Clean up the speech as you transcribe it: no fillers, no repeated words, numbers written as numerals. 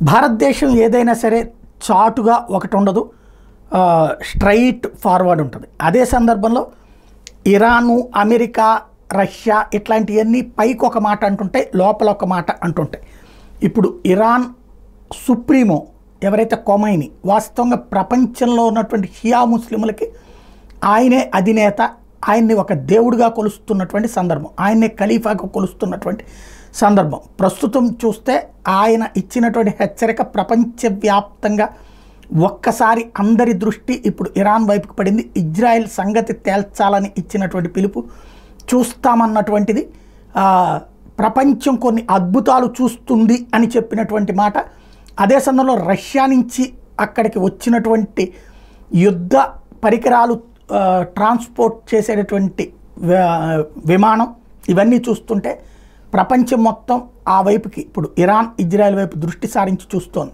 భారతదేశం ఏదైనా సరే చాటుగా ఒకటి ఉండదు, స్ట్రైట్ ఫార్వర్డ్ ఉంటుంది. అదే సందర్భంలో ఇరాను, అమెరికా, రష్యా ఇట్లాంటివన్నీ పైకి ఒక మాట అంటుంటాయి, లోపల ఒక మాట అంటుంటాయి. ఇప్పుడు ఇరాన్ సుప్రీమో ఎవరైతే ఖొమైనీ, వాస్తవంగా ప్రపంచంలో ఉన్నటువంటి షియా ముస్లింలకి ఆయనే అధినేత, ఆయన్ని ఒక దేవుడిగా కొలుస్తున్నటువంటి సందర్భం, ఆయన్నే ఖలీఫాగా కొలుస్తున్నటువంటి సందర్భం. ప్రస్తుతం చూస్తే ఆయన ఇచ్చినటువంటి హెచ్చరిక ప్రపంచవ్యాప్తంగా ఒక్కసారి అందరి దృష్టి ఇప్పుడు ఇరాన్ వైపుకి పడింది. ఇజ్రాయెల్ సంగతి తేల్చాలని ఇచ్చినటువంటి పిలుపు చూస్తామన్నటువంటిది ప్రపంచం కొన్ని అద్భుతాలు చూస్తుంది అని చెప్పినటువంటి మాట. అదే సందర్భంలో రష్యా నుంచి అక్కడికి వచ్చినటువంటి యుద్ధ పరికరాలు ట్రాన్స్పోర్ట్ చేసేటటువంటి విమానం, ఇవన్నీ చూస్తుంటే ప్రపంచం మొత్తం ఆ వైపుకి ఇప్పుడు ఇరాన్, ఇజ్రాయెల్ వైపు దృష్టి సారించి చూస్తోంది.